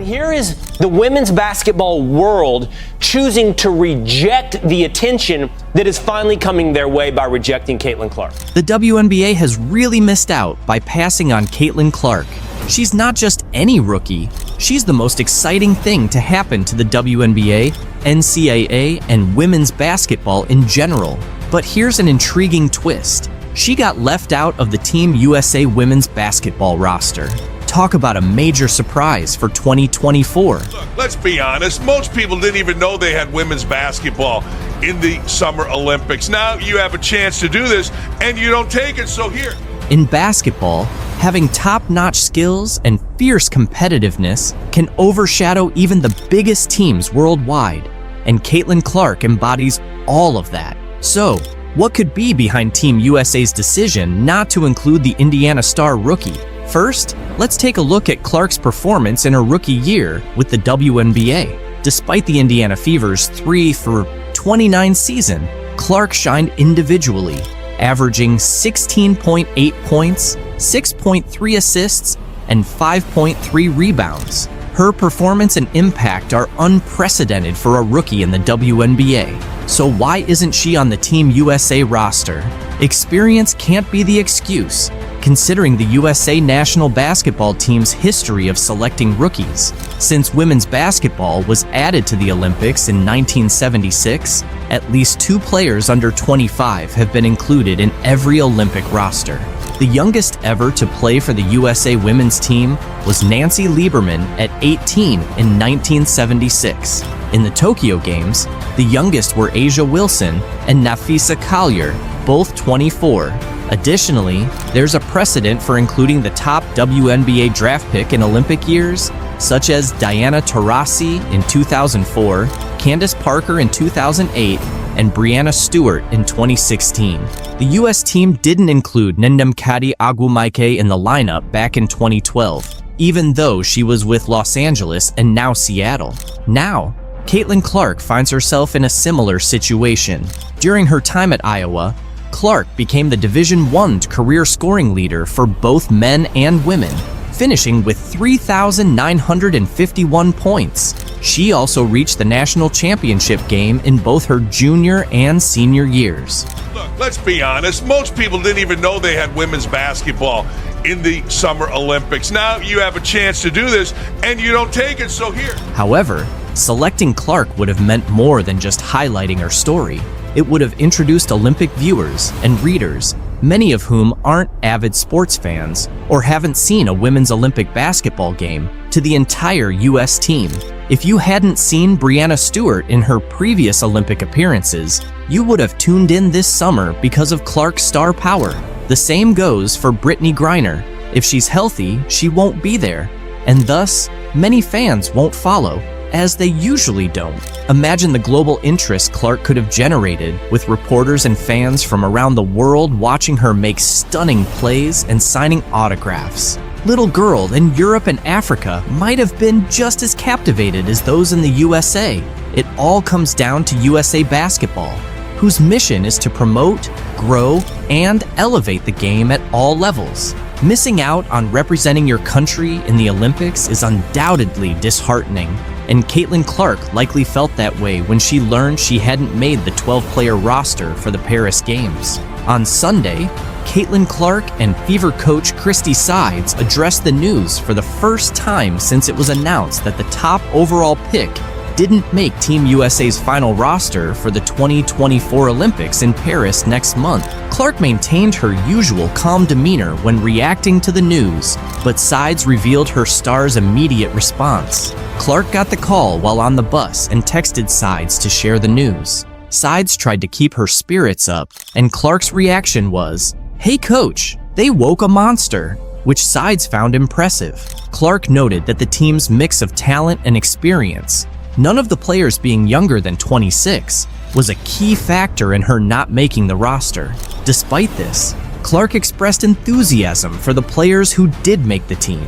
here is the women's basketball world choosing to reject the attention that is finally coming their way by rejecting Caitlin Clark. The WNBA has really missed out by passing on Caitlin Clark. She's not just any rookie, she's the most exciting thing to happen to the WNBA, NCAA, and women's basketball in general. But here's an intriguing twist. She got left out of the Team USA women's basketball roster. Talk about a major surprise for 2024. Look, let's be honest, most people didn't even know they had women's basketball in the Summer Olympics. Now you have a chance to do this, and you don't take it, so here. In basketball, having top-notch skills and fierce competitiveness can overshadow even the biggest teams worldwide, and Caitlin Clark embodies all of that. So, what could be behind Team USA's decision not to include the Indiana Star rookie? First, let's take a look at Clark's performance in her rookie year with the WNBA. Despite the Indiana Fever's 3-for-29 season, Clark shined individually, averaging 16.8 points, 6.3 assists, and 5.3 rebounds. Her performance and impact are unprecedented for a rookie in the WNBA. So why isn't she on the Team USA roster? Experience can't be the excuse, considering the USA national basketball team's history of selecting rookies. Since women's basketball was added to the Olympics in 1976, at least 2 players under 25 have been included in every Olympic roster. The youngest ever to play for the USA women's team was Nancy Lieberman at 18 in 1976. In the Tokyo Games, the youngest were Asia Wilson and Nafisa Collier, both 24. Additionally, there's a precedent for including the top WNBA draft pick in Olympic years, such as Diana Taurasi in 2004, Candace Parker in 2008, and Breanna Stewart in 2016. The U.S. team didn't include Ndamukadi Agwumaike in the lineup back in 2012, even though she was with Los Angeles and now Seattle. Now, Caitlin Clark finds herself in a similar situation. During her time at Iowa, Clark became the Division I career scoring leader for both men and women, finishing with 3,951 points. She also reached the national championship game in both her junior and senior years. Look, let's be honest, most people didn't even know they had women's basketball in the Summer Olympics. Now you have a chance to do this, and you don't take it, so here. However, selecting Clark would have meant more than just highlighting her story. It would have introduced Olympic viewers and readers, many of whom aren't avid sports fans or haven't seen a women's Olympic basketball game, to the entire U.S. team. If you hadn't seen Breanna Stewart in her previous Olympic appearances, you would have tuned in this summer because of Clark's star power. The same goes for Brittany Griner. If she's healthy, she won't be there, and thus, many fans won't follow, as they usually don't. Imagine the global interest Clark could have generated, with reporters and fans from around the world watching her make stunning plays and signing autographs. Little girls in Europe and Africa might have been just as captivated as those in the USA. It all comes down to USA Basketball, whose mission is to promote, grow, and elevate the game at all levels. Missing out on representing your country in the Olympics is undoubtedly disheartening, and Caitlin Clark likely felt that way when she learned she hadn't made the 12-player roster for the Paris Games. On Sunday, Caitlin Clark and Fever coach Christy Sides addressed the news for the first time since it was announced that the top overall pick didn't make Team USA's final roster for the 2024 Olympics in Paris next month. Clark maintained her usual calm demeanor when reacting to the news, but Sides revealed her star's immediate response. Clark got the call while on the bus and texted Sides to share the news. Sides tried to keep her spirits up, and Clark's reaction was, "Hey coach, they woke a monster," which Sides found impressive. Clark noted that the team's mix of talent and experience, none of the players being younger than 26, was a key factor in her not making the roster. Despite this, Clark expressed enthusiasm for the players who did make the team.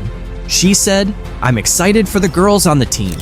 She said, "I'm excited for the girls on the team.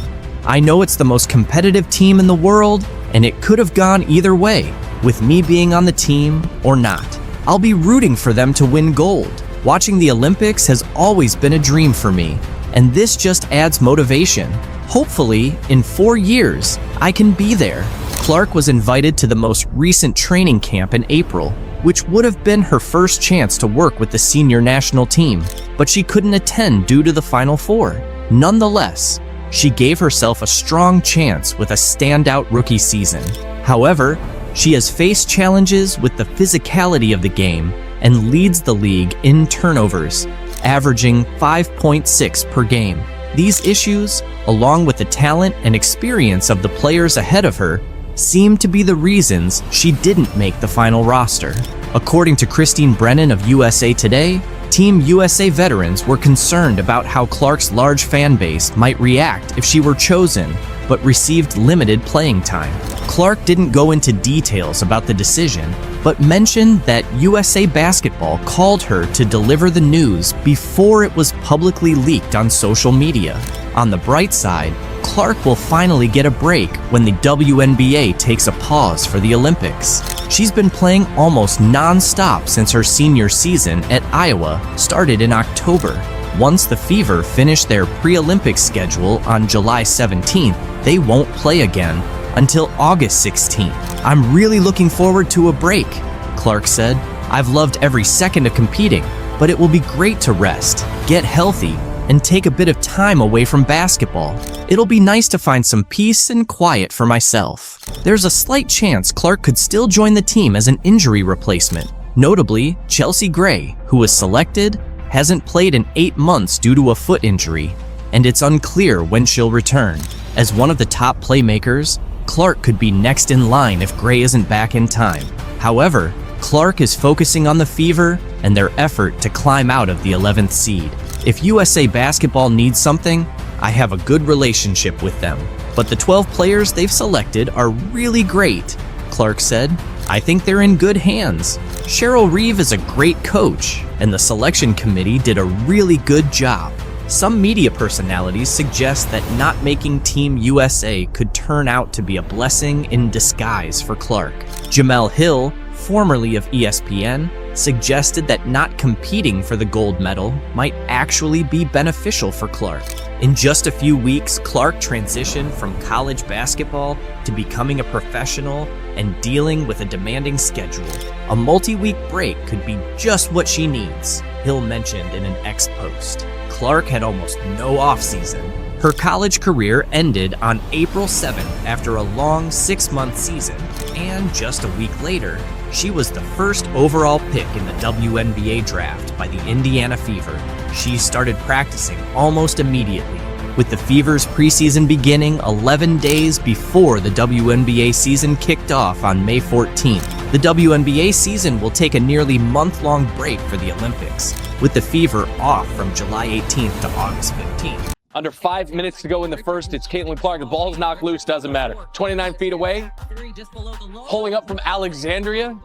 I know it's the most competitive team in the world, and it could have gone either way, with me being on the team or not. I'll be rooting for them to win gold. Watching the Olympics has always been a dream for me. and this just adds motivation. Hopefully, in 4 years, I can be there. Clark was invited to the most recent training camp in April, which would have been her first chance to work with the senior national team, but she couldn't attend due to the Final Four. Nonetheless, she gave herself a strong chance with a standout rookie season. However, she has faced challenges with the physicality of the game and leads the league in turnovers, averaging 5.6 per game. These issues, along with the talent and experience of the players ahead of her, seem to be the reasons she didn't make the final roster. According to Christine Brennan of USA Today, Team USA veterans were concerned about how Clark's large fan base might react if she were chosen, but received limited playing time. Clark didn't go into details about the decision, but mentioned that USA Basketball called her to deliver the news before it was publicly leaked on social media. On the bright side, Clark will finally get a break when the WNBA takes a pause for the Olympics. She's been playing almost non-stop since her senior season at Iowa started in October. Once the Fever finish their pre-Olympic schedule on July 17th, they won't play again until August 16th. "I'm really looking forward to a break," Clark said. "I've loved every second of competing, but it will be great to rest, get healthy, and take a bit of time away from basketball. It'll be nice to find some peace and quiet for myself." There's a slight chance Clark could still join the team as an injury replacement. Notably, Chelsea Gray, who was selected, hasn't played in 8 months due to a foot injury, and it's unclear when she'll return. As one of the top playmakers, Clark could be next in line if Gray isn't back in time. However, Clark is focusing on the Fever and their effort to climb out of the 11th seed. "If USA Basketball needs something, I have a good relationship with them, but the 12 players they've selected are really great," Clark said. "I think they're in good hands. Cheryl Reeve is a great coach, and the selection committee did a really good job." Some media personalities suggest that not making Team USA could turn out to be a blessing in disguise for Clark. Jamel Hill, formerly of ESPN, suggested that not competing for the gold medal might actually be beneficial for Clark. In just a few weeks, Clark transitioned from college basketball to becoming a professional and dealing with a demanding schedule. A multi-week break could be just what she needs, Hill mentioned in an X post. Clark had almost no offseason. Her college career ended on April 7th after a long 6-month season, and just a week later, she was the first overall pick in the WNBA draft by the Indiana Fever. She started practicing almost immediately, with the Fever's preseason beginning 11 days before the WNBA season kicked off on May 14th. The WNBA season will take a nearly month-long break for the Olympics, with the Fever off from July 18th to August 15th. Under 5 minutes to go in the first, it's Caitlin Clark. The ball's knocked loose, doesn't matter. 29 feet away, pulling up from Alexandria.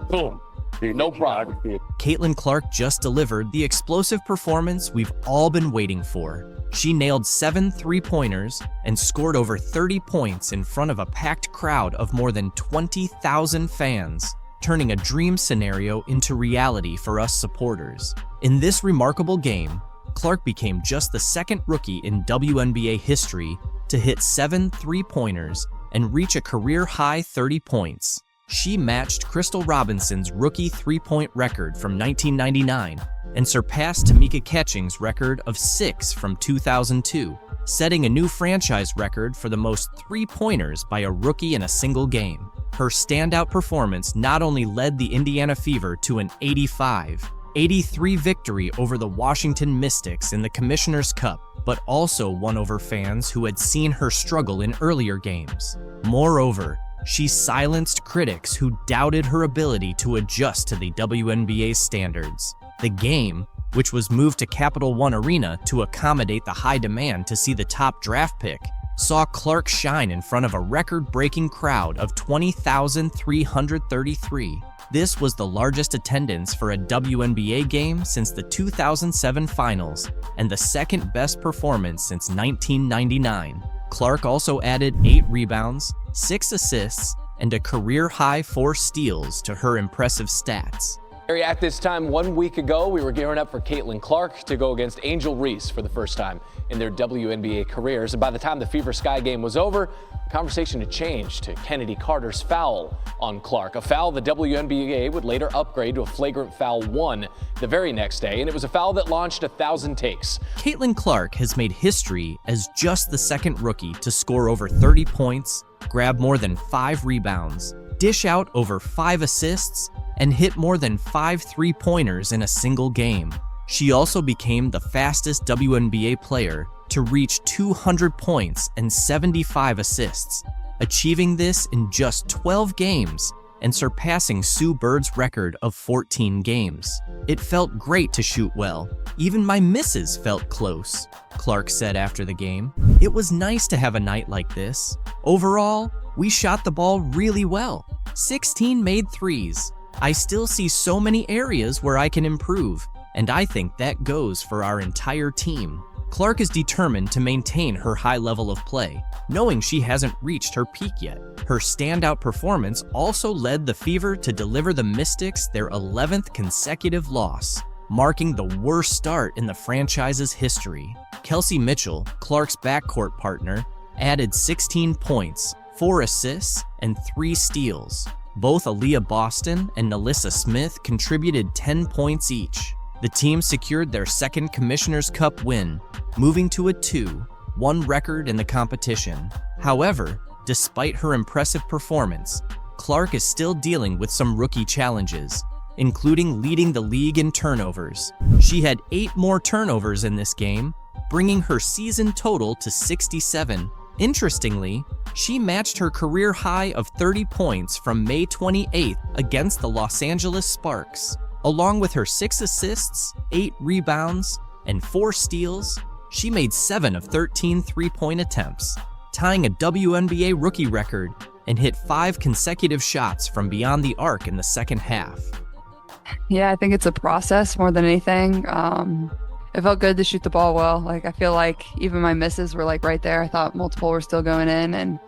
Boom. No problem. Caitlin Clark just delivered the explosive performance we've all been waiting for. She nailed 7 three-pointers and scored over 30 points in front of a packed crowd of more than 20,000 fans, turning a dream scenario into reality for us supporters. In this remarkable game, Clark became just the second rookie in WNBA history to hit 7 three-pointers and reach a career-high 30 points. She matched Crystal Robinson's rookie three-point record from 1999 and surpassed Tamika Catching's record of 6 from 2002, setting a new franchise record for the most three-pointers by a rookie in a single game. Her standout performance not only led the Indiana Fever to an 85-83 victory over the Washington Mystics in the Commissioner's Cup, but also won over fans who had seen her struggle in earlier games. Moreover, she silenced critics who doubted her ability to adjust to the WNBA's standards. The game, which was moved to Capital One Arena to accommodate the high demand to see the top draft pick, saw Clark shine in front of a record-breaking crowd of 20,333. This was the largest attendance for a WNBA game since the 2007 finals and the second best performance since 1999. Clark also added 8 rebounds, 6 assists, and a career-high 4 steals to her impressive stats. At this time 1 week ago, we were gearing up for Caitlin Clark to go against Angel Reese for the first time in their WNBA careers. And by the time the Fever Sky game was over, the conversation had changed to Kennedy Carter's foul on Clark, a foul the WNBA would later upgrade to a flagrant foul 1 the very next day. And it was a foul that launched 1,000 takes. Caitlin Clark has made history as just the second rookie to score over 30 points, grab more than 5 rebounds, dish out over 5 assists, and hit more than 5 3-pointers in a single game. She also became the fastest WNBA player to reach 200 points and 75 assists, achieving this in just 12 games and surpassing Sue Bird's record of 14 games. It felt great to shoot well. Even my misses felt close, Clark said after the game. It was nice to have a night like this. Overall, we shot the ball really well. 16 made threes. I still see so many areas where I can improve, and I think that goes for our entire team. Clark is determined to maintain her high level of play, knowing she hasn't reached her peak yet. Her standout performance also led the Fever to deliver the Mystics their 11th consecutive loss, marking the worst start in the franchise's history. Kelsey Mitchell, Clark's backcourt partner, added 16 points, 4 assists, and 3 steals. Both Aaliyah Boston and Nalissa Smith contributed 10 points each. The team secured their second Commissioner's Cup win, moving to a 2-1 record in the competition. However, despite her impressive performance, Clark is still dealing with some rookie challenges, including leading the league in turnovers. She had 8 more turnovers in this game, bringing her season total to 67. Interestingly, she matched her career high of 30 points from May 28th against the Los Angeles Sparks. Along with her 6 assists, 8 rebounds, and 4 steals, she made 7 of 13 three-point attempts, tying a WNBA rookie record, and hit 5 consecutive shots from beyond the arc in the second half. Yeah, I think it's a process more than anything. It felt good to shoot the ball well. Like, I feel like even my misses were like right there. I thought multiple were still going in, and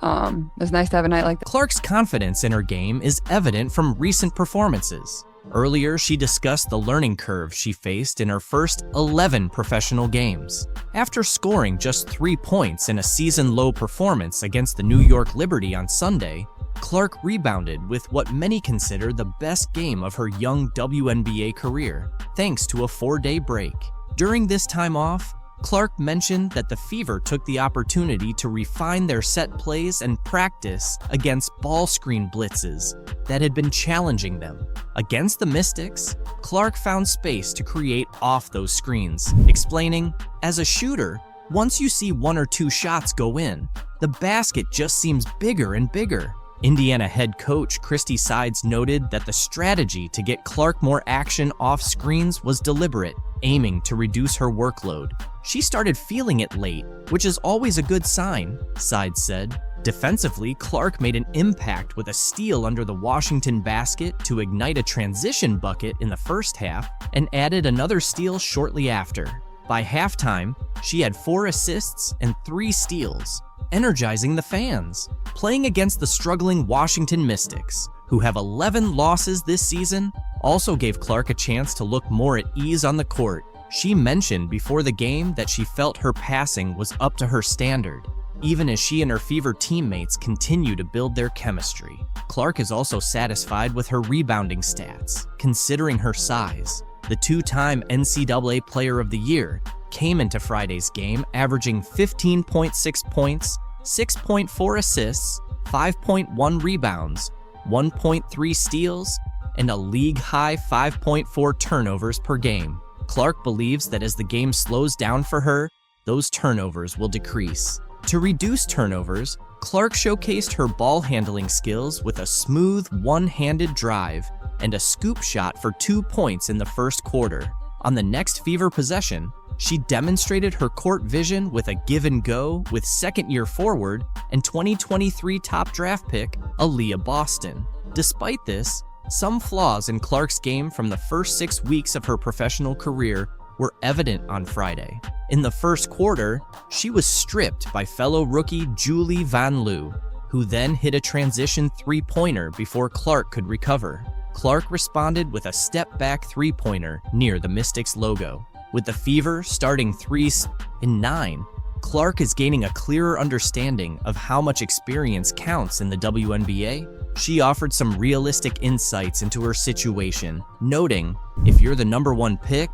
it was nice to have a night like that. Clark's confidence in her game is evident from recent performances. Earlier, she discussed the learning curve she faced in her first 11 professional games. After scoring just 3 points in a season-low performance against the New York Liberty on Sunday, Clark rebounded with what many consider the best game of her young WNBA career, thanks to a 4-day break. During this time off, Clark mentioned that the Fever took the opportunity to refine their set plays and practice against ball screen blitzes that had been challenging them. Against the Mystics, Clark found space to create off those screens, explaining, "As a shooter, once you see 1 or 2 shots go in, the basket just seems bigger and bigger." Indiana head coach Christy Sides noted that the strategy to get Clark more action off screens was deliberate, aiming to reduce her workload. "She started feeling it late, which is always a good sign," Sides said. Defensively, Clark made an impact with a steal under the Washington basket to ignite a transition bucket in the first half and added another steal shortly after. By halftime, she had 4 assists and 3 steals, energizing the fans. Playing against the struggling Washington Mystics, who have 11 losses this season, also gave Clark a chance to look more at ease on the court. She mentioned before the game that she felt her passing was up to her standard, even as she and her Fever teammates continue to build their chemistry. Clark is also satisfied with her rebounding stats, considering her size. The 2-time NCAA Player of the Year came into Friday's game averaging 15.6 points, 6.4 assists, 5.1 rebounds, 1.3 steals, and a league-high 5.4 turnovers per game. Clark believes that as the game slows down for her, those turnovers will decrease. To reduce turnovers, Clark showcased her ball handling skills with a smooth one-handed drive and a scoop shot for 2 points in the first quarter. On the next Fever possession, she demonstrated her court vision with a give and go with second-year forward and 2023 top draft pick Aaliyah Boston. Despite this, some flaws in Clark's game from the first 6 weeks of her professional career were evident on Friday. In the first quarter, she was stripped by fellow rookie Julie Van Loo, who then hit a transition 3-pointer before Clark could recover. Clark responded with a step-back three-pointer near the Mystics logo. With the Fever starting 3-9, Clark is gaining a clearer understanding of how much experience counts in the WNBA. She offered some realistic insights into her situation, noting, if you're the number one pick,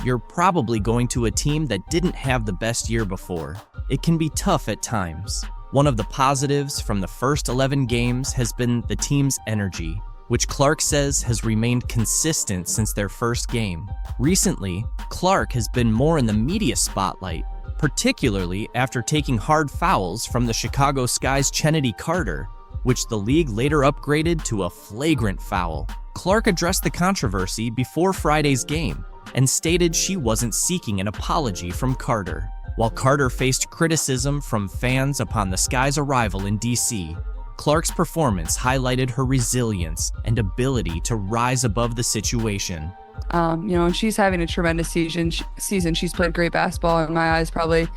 you're probably going to a team that didn't have the best year before. It can be tough at times. One of the positives from the first 11 games has been the team's energy, which Clark says has remained consistent since their first game. Recently, Clark has been more in the media spotlight, particularly after taking hard fouls from the Chicago Sky's Kennedy Carter, which the league later upgraded to a flagrant foul. Clark addressed the controversy before Friday's game and stated she wasn't seeking an apology from Carter. While Carter faced criticism from fans upon the Sky's arrival in DC, Clark's performance highlighted her resilience and ability to rise above the situation. And she's having a tremendous season. She's played great basketball in my eyes, probably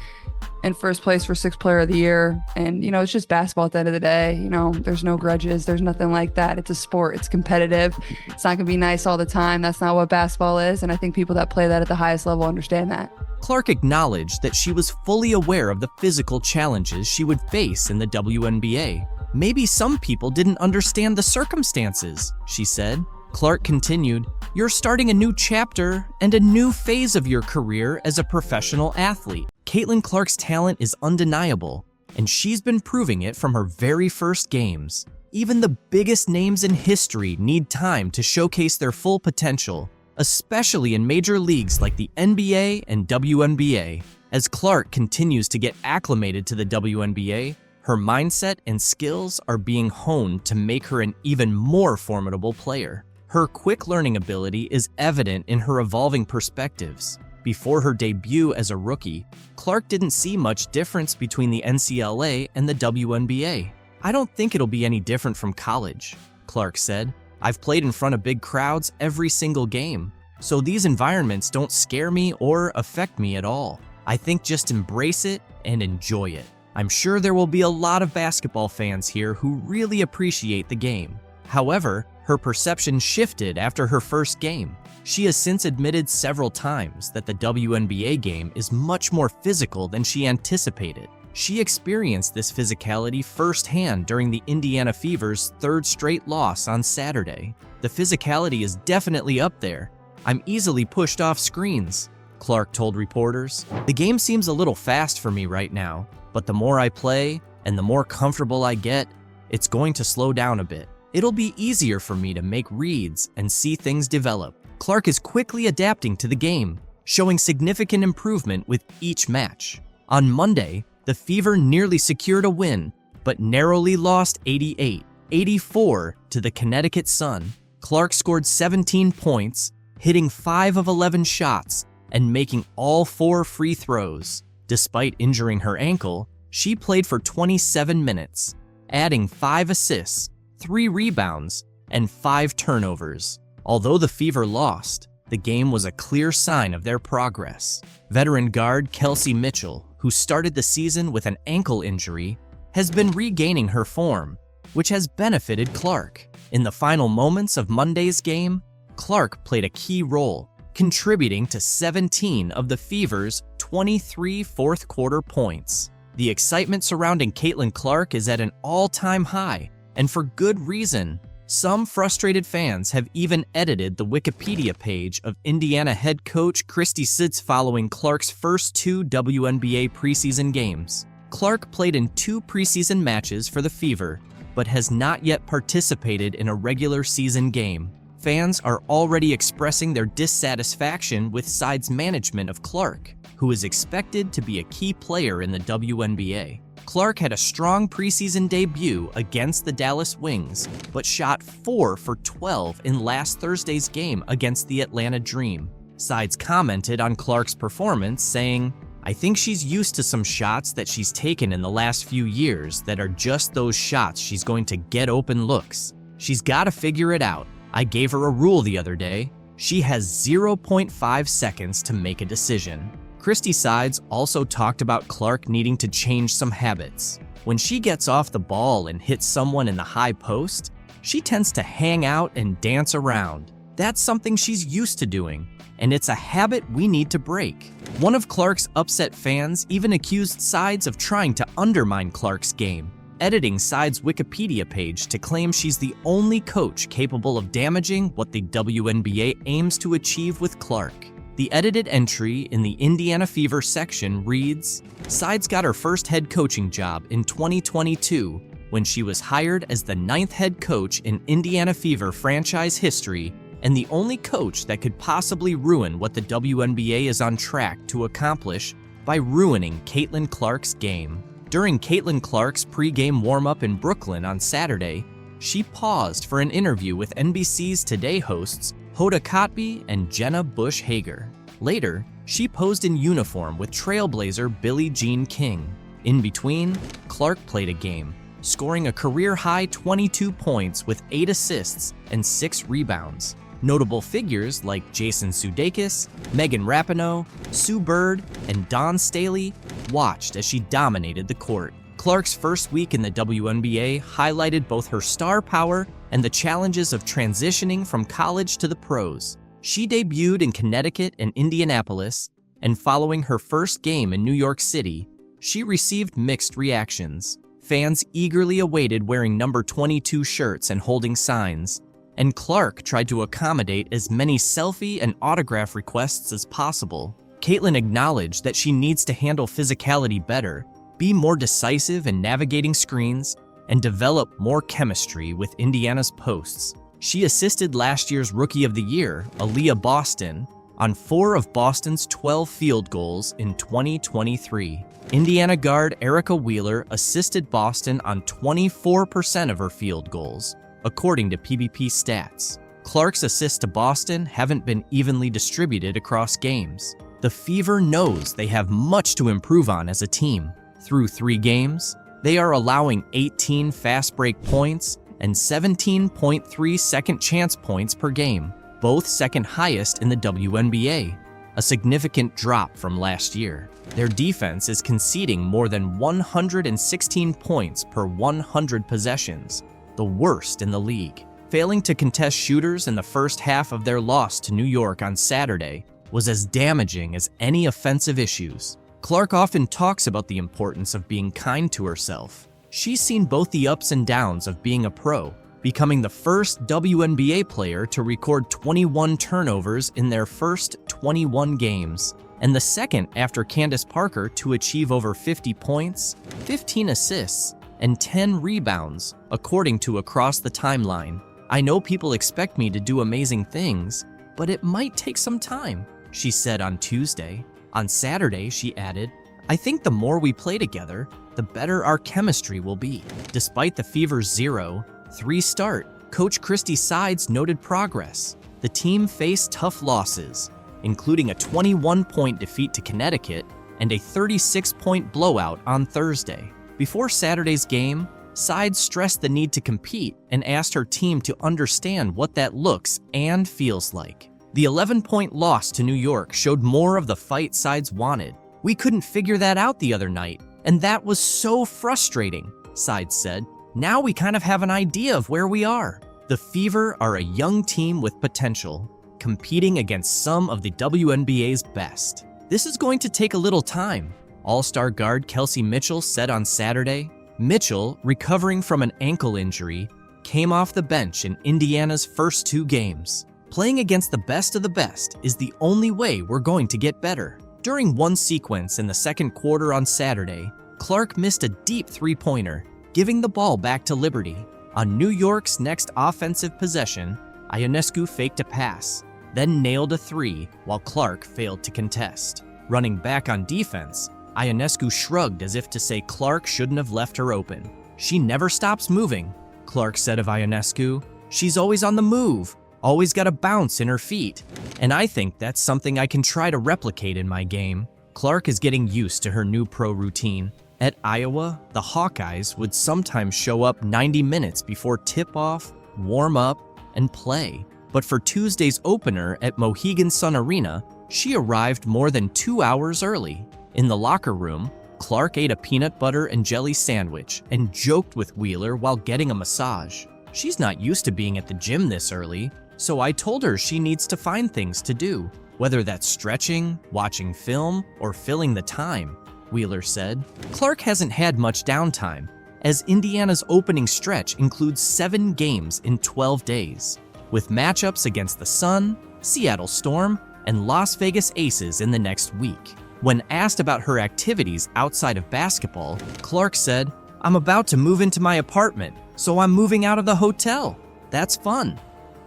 in first place for 6th player of the year. And, it's just basketball at the end of the day. There's no grudges. There's nothing like that. It's a sport. It's competitive. It's not going to be nice all the time. That's not what basketball is. And I think people that play that at the highest level understand that. Clark acknowledged that she was fully aware of the physical challenges she would face in the WNBA. Maybe some people didn't understand the circumstances, she said. Clark continued, "You're starting a new chapter and a new phase of your career as a professional athlete." Caitlin Clark's talent is undeniable, and she's been proving it from her very first games. Even the biggest names in history need time to showcase their full potential, especially in major leagues like the NBA and WNBA. As Clark continues to get acclimated to the WNBA, her mindset and skills are being honed to make her an even more formidable player. Her quick learning ability is evident in her evolving perspectives. Before her debut as a rookie, Clark didn't see much difference between the NCAA and the WNBA. "I don't think it'll be any different from college," Clark said. "I've played in front of big crowds every single game, so these environments don't scare me or affect me at all. I think just embrace it and enjoy it. I'm sure there will be a lot of basketball fans here who really appreciate the game." However, her perception shifted after her first game. She has since admitted several times that the WNBA game is much more physical than she anticipated. She experienced this physicality firsthand during the Indiana Fever's 3rd straight loss on Saturday. "The physicality is definitely up there. I'm easily pushed off screens," Clark told reporters. "The game seems a little fast for me right now, but the more I play and the more comfortable I get, it's going to slow down a bit. It'll be easier for me to make reads and see things develop." Clark is quickly adapting to the game, showing significant improvement with each match. On Monday, the Fever nearly secured a win, but narrowly lost 88-84 to the Connecticut Sun. Clark scored 17 points, hitting 5 of 11 shots and making all 4 free throws. Despite injuring her ankle, she played for 27 minutes, adding 5 assists, 3 rebounds, and 5 turnovers. Although the Fever lost, the game was a clear sign of their progress. Veteran guard Kelsey Mitchell, who started the season with an ankle injury, has been regaining her form, which has benefited Clark. In the final moments of Monday's game, Clark played a key role, contributing to 17 of the Fever's 23 fourth-quarter points. The excitement surrounding Caitlin Clark is at an all-time high, and for good reason. Some frustrated fans have even edited the Wikipedia page of Indiana head coach Christy Sitz following Clark's first 2 WNBA preseason games. Clark played in 2 preseason matches for the Fever, but has not yet participated in a regular season game. Fans are already expressing their dissatisfaction with side's management of Clark, who is expected to be a key player in the WNBA. Clark had a strong preseason debut against the Dallas Wings, but shot 4 for 12 in last Thursday's game against the Atlanta Dream. Sides commented on Clark's performance, saying, "I think she's used to some shots that she's taken in the last few years that are just those shots she's going to get open looks. She's got to figure it out. I gave her a rule the other day. She has 0.5 seconds to make a decision." Christy Sides also talked about Clark needing to change some habits. When she gets off the ball and hits someone in the high post, She tends to hang out and dance around. That's something she's used to doing, and it's a habit we need to break. One of Clark's upset fans even accused Sides of trying to undermine Clark's game, editing Sides' Wikipedia page to claim she's the only coach capable of damaging what the WNBA aims to achieve with Clark. The edited entry in the Indiana Fever section reads, Sides got her first head coaching job in 2022 when she was hired as the 9th head coach in Indiana Fever franchise history and the only coach that could possibly ruin what the WNBA is on track to accomplish by ruining Caitlin Clark's game. During Caitlin Clark's pre-game warm-up in Brooklyn on Saturday, she paused for an interview with NBC's Today hosts Hoda Kotb and Jenna Bush Hager. Later, she posed in uniform with Trailblazer Billie Jean King. In between, Clark played a game, scoring a career-high 22 points with 8 assists and 6 rebounds. Notable figures like Jason Sudeikis, Megan Rapinoe, Sue Bird, and Dawn Staley watched as she dominated the court. Clark's first week in the WNBA highlighted both her star power and the challenges of transitioning from college to the pros. She debuted in Connecticut and Indianapolis, and following her first game in New York City, she received mixed reactions. Fans eagerly awaited wearing number 22 shirts and holding signs, and Clark tried to accommodate as many selfie and autograph requests as possible. Caitlin acknowledged that she needs to handle physicality better, be more decisive in navigating screens, and develop more chemistry with Indiana's posts. She assisted last year's Rookie of the Year, Aaliyah Boston, on 4 of Boston's 12 field goals in 2023. Indiana guard Erica Wheeler assisted Boston on 24% of her field goals, according to PBP stats. Clark's assists to Boston haven't been evenly distributed across games. The Fever knows they have much to improve on as a team. Through 3 games, they are allowing 18 fast break points and 17.3 second chance points per game, both second highest in the WNBA, a significant drop from last year. Their defense is conceding more than 116 points per 100 possessions, the worst in the league. Failing to contest shooters in the first half of their loss to New York on Saturday was as damaging as any offensive issues. Clark often talks about the importance of being kind to herself. She's seen both the ups and downs of being a pro, becoming the first WNBA player to record 21 turnovers in their first 21 games, and the second after Candace Parker to achieve over 50 points, 15 assists, and 10 rebounds, according to Across the Timeline. I know people expect me to do amazing things, but it might take some time, she said on Tuesday. On Saturday, she added, I think the more we play together, the better our chemistry will be. Despite the Fever's 0-3 start, Coach Christy Sides noted progress. The team faced tough losses, including a 21-point defeat to Connecticut and a 36-point blowout on Thursday. Before Saturday's game, Sides stressed the need to compete and asked her team to understand what that looks and feels like. The 11-point loss to New York showed more of the fight Sides wanted. We couldn't figure that out the other night, and that was so frustrating, Sides said. Now we kind of have an idea of where we are. The Fever are a young team with potential, competing against some of the WNBA's best. This is going to take a little time, All-Star guard Kelsey Mitchell said on Saturday. Mitchell, recovering from an ankle injury, came off the bench in Indiana's first 2 games. Playing against the best of the best is the only way we're going to get better. During one sequence in the second quarter on Saturday, Clark missed a deep 3-pointer, giving the ball back to Liberty. On New York's next offensive possession, Ionescu faked a pass, then nailed a 3 while Clark failed to contest. Running back on defense, Ionescu shrugged as if to say Clark shouldn't have left her open. She never stops moving, Clark said of Ionescu. She's always on the move, always got a bounce in her feet, and I think that's something I can try to replicate in my game. Clark is getting used to her new pro routine. At Iowa, the Hawkeyes would sometimes show up 90 minutes before tip-off, warm up, and play. But for Tuesday's opener at Mohegan Sun Arena, she arrived more than 2 hours early. In the locker room, Clark ate a peanut butter and jelly sandwich and joked with Wheeler while getting a massage. She's not used to being at the gym this early, so I told her she needs to find things to do, whether that's stretching, watching film, or filling the time, Wheeler said. Clark hasn't had much downtime, as Indiana's opening stretch includes 7 games in 12 days, with matchups against the Sun, Seattle Storm, and Las Vegas Aces in the next week. When asked about her activities outside of basketball, Clark said, "I'm about to move into my apartment, so I'm moving out of the hotel. That's fun."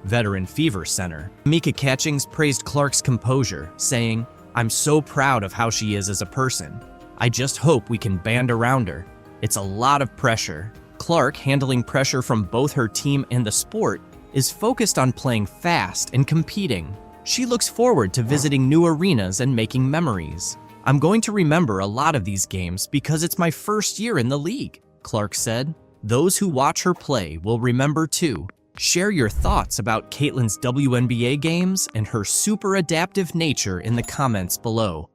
Veteran Fever Center Mika Catchings praised Clark's composure, saying, "I'm so proud of how she is as a person. I just hope we can band around her. It's a lot of pressure." Clark, handling pressure from both her team and the sport, is focused on playing fast and competing. She looks forward to visiting new arenas and making memories. "I'm going to remember a lot of these games because it's my first year in the league," Clark said. Those who watch her play will remember too. Share your thoughts about Caitlin's WNBA games and her super adaptive nature in the comments below.